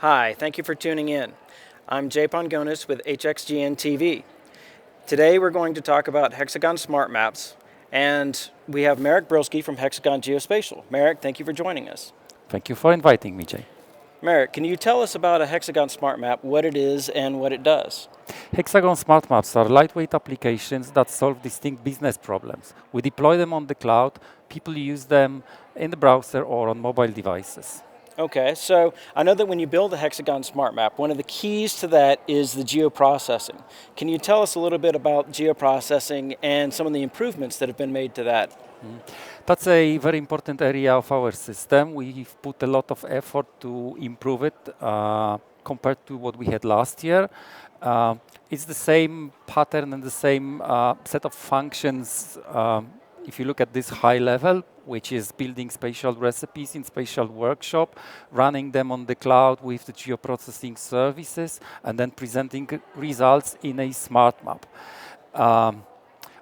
Hi, thank you for tuning in. I'm Jay Pongonis with HXGN TV. Today we're going to talk about Hexagon Smart Maps, and we have Marek Brilski from Hexagon Geospatial. Marek, thank you for joining us. Thank you for inviting me, Jay. Marek, can you tell us about a Hexagon Smart Map, what it is and what it does? Hexagon Smart Maps are lightweight applications that solve distinct business problems. We deploy them on the cloud, people use them in the browser or on mobile devices. Okay, so I know that when you build a Hexagon Smart Map, one of the keys to that is the geoprocessing. Can you tell us a little bit about geoprocessing and some of the improvements that have been made to that? That's a very important area of our system. We've put a lot of effort to improve it compared to what we had last year. It's the same pattern and the same set of functions if you look at this high level, which is building spatial recipes in spatial workshop, running them on the cloud with the geoprocessing services, and then presenting results in a smart map.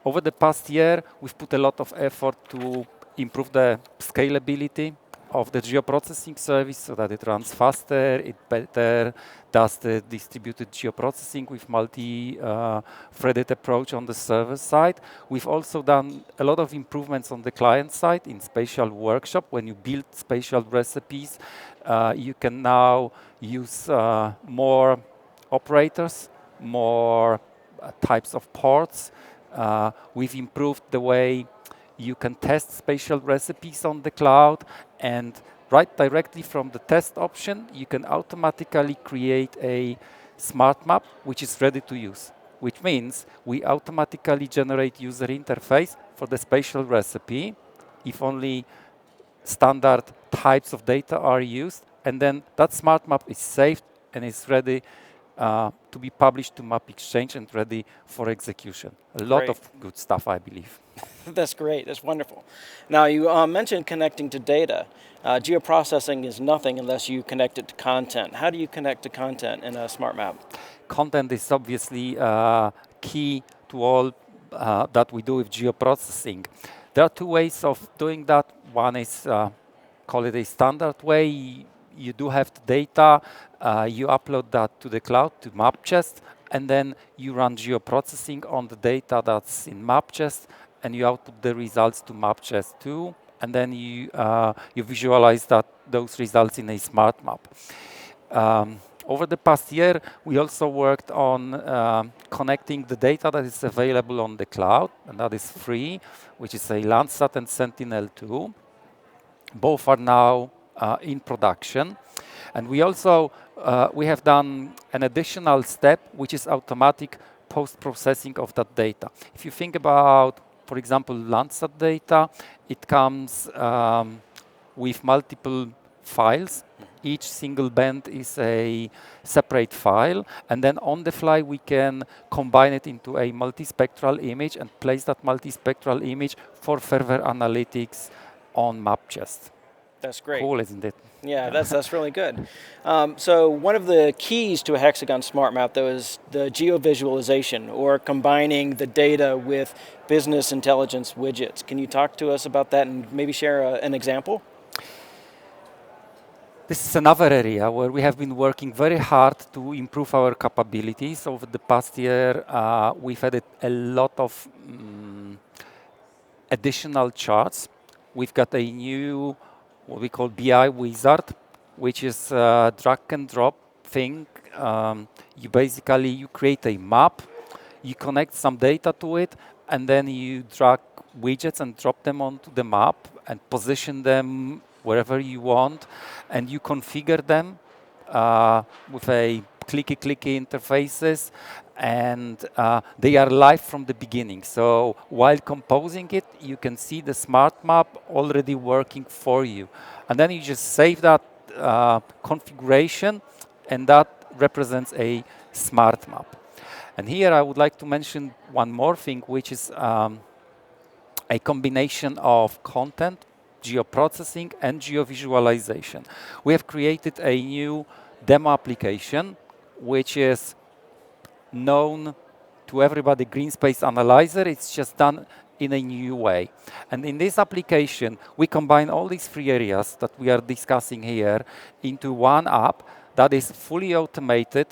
Over the past year, we've put a lot of effort to improve the scalability of the geoprocessing service so that it runs faster, it better does the distributed geoprocessing with multi-threaded approach on the server side. We've also done a lot of improvements on the client side in spatial workshop. When you build spatial recipes, you can now use more operators, more types of ports. We've improved the way you can test spatial recipes on the cloud, and right directly from the test option, you can automatically create a smart map which is ready to use, which means we automatically generate user interface for the spatial recipe if only standard types of data are used, and then that smart map is saved and is ready to be published to Map Exchange and ready for execution. A lot of good stuff, I believe. That's great. That's wonderful. Now, you mentioned connecting to data. Geoprocessing is nothing unless you connect it to content. How do you connect to content in a smart map? Content is obviously key to all that we do with geoprocessing. There are two ways of doing that. One is, call it a standard way. You do have the data, you upload that to the cloud, to MapChest, and then you run geoprocessing on the data that's in MapChest, and you output the results to MapChest too, and then you visualize those results in a smart map. Over the past year, we also worked on connecting the data that is available on the cloud, and that is free, which is a Landsat and Sentinel-2. Both are now in production, and we also we have done an additional step, which is automatic post-processing of that data. If you think about, for example, Landsat data, it comes with multiple files. Each single band is a separate file, and then on the fly we can combine it into a multispectral image and place that multispectral image for further analytics on MapChest. That's great. Cool, isn't it? Yeah, that's really good. So one of the keys to a Hexagon Smart Map, though, is the geovisualization, or combining the data with business intelligence widgets. Can you talk to us about that and maybe share an example? This is another area where we have been working very hard to improve our capabilities. Over the past year, we've added a lot of additional charts. We've got a new what we call BI wizard, which is a drag and drop thing. You create a map, you connect some data to it, and then you drag widgets and drop them onto the map and position them wherever you want, and you configure them with a clicky interfaces, and they are live from the beginning. So while composing it, you can see the smart map already working for you. And then you just save that configuration, and that represents a smart map. And here I would like to mention one more thing, which is a combination of content, geoprocessing, and geovisualization. We have created a new demo application, which is known to everybody, Green Space Analyzer. It's just done in a new way. And in this application, we combine all these three areas that we are discussing here into one app that is fully automated,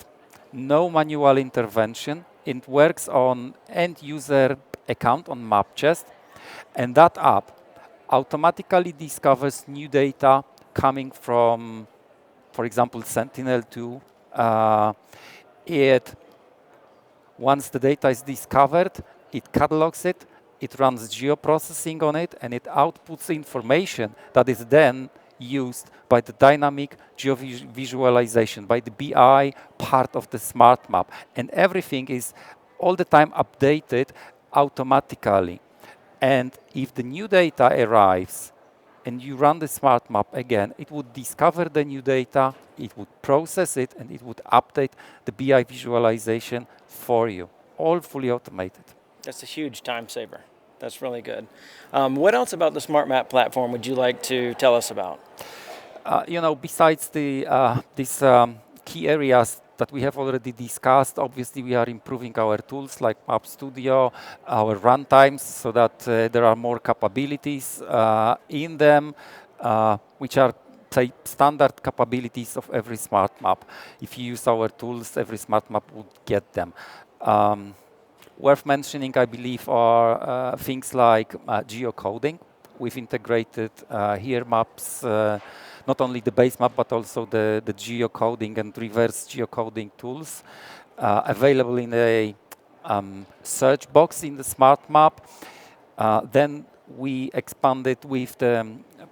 no manual intervention. It works on end user account on MapChest, and that app automatically discovers new data coming from, for example, Sentinel-2. It Once the data is discovered, it catalogs it, it runs geoprocessing on it, and it outputs information that is then used by the dynamic geovisualization, by the BI part of the smart map. And everything is all the time updated automatically. And if the new data arrives and you run the smart map again, it would discover the new data, it would process it, and it would update the BI visualization for you, all fully automated. That's a huge time saver. That's really good. What else about the Smart Map platform would you like to tell us about? Besides these key areas that we have already discussed, obviously we are improving our tools like Map Studio, our runtimes, so that there are more capabilities in them, which are say standard capabilities of every smart map. If you use our tools, every smart map would get them. Worth mentioning, I believe, are things like geocoding. We've integrated here maps, not only the base map, but also the geocoding and reverse geocoding tools available in a search box in the smart map. Then we expanded with the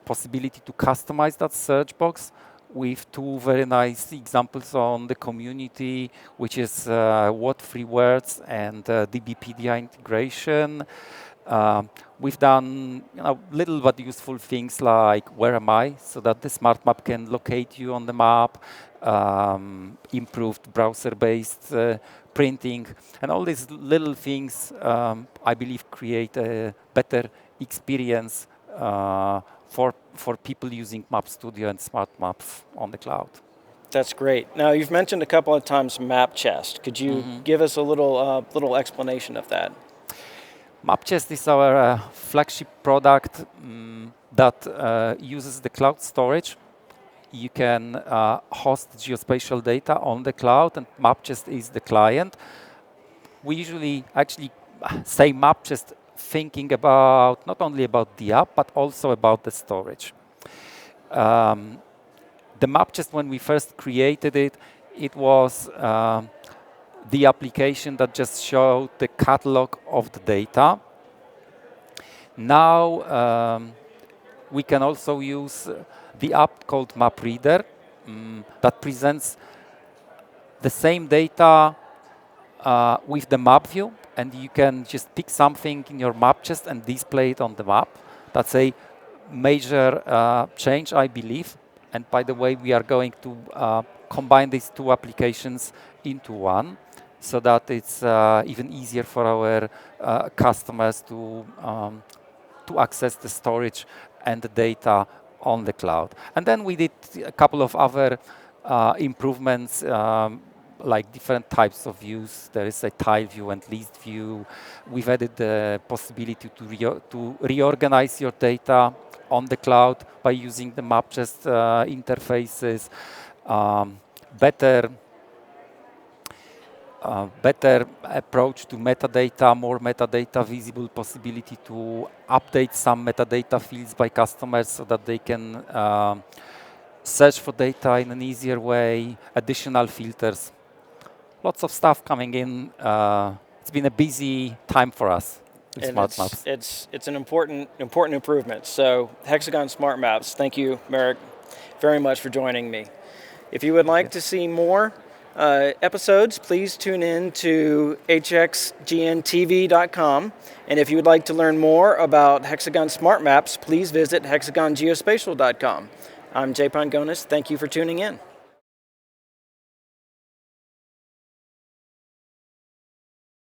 possibility to customize that search box with two very nice examples on the community, which is what free words and DBpedia integration. We've done little but useful things like where am I, so that the smart map can locate you on the map, improved browser-based printing, and all these little things, I believe, create a better experience for people using Map Studio and smart maps on the cloud. That's great. Now, you've mentioned a couple of times MapChest. Could you give us a little explanation of that? MapChest is our flagship product that uses the cloud storage. You can host geospatial data on the cloud, and MapChest is the client. We usually actually say MapChest thinking about not only about the app, but also about the storage. The MapChest, when we first created it, it was the application that just showed the catalog of the data. Now we can also use the app called MapReader that presents the same data with the map view, and you can just pick something in your MapChest and display it on the map. That's a major change, I believe. And by the way, we are going to combine these two applications into one, so that it's even easier for our customers to access the storage and the data on the cloud. And then we did a couple of other improvements, like different types of views. There is a tile view and list view. We've added the possibility to reorganize your data on the cloud by using the MapChest interfaces. Better approach to metadata, more metadata visible, possibility to update some metadata fields by customers so that they can search for data in an easier way, additional filters. Lots of stuff coming in. It's been a busy time for us with smart maps. It's an important improvement. So Hexagon Smart Maps, thank you, Marek, very much for joining me. If you would like to see more episodes, please tune in to hxgntv.com. And if you would like to learn more about Hexagon Smart Maps, please visit hexagongeospatial.com. I'm J. Pangonis. Thank you for tuning in.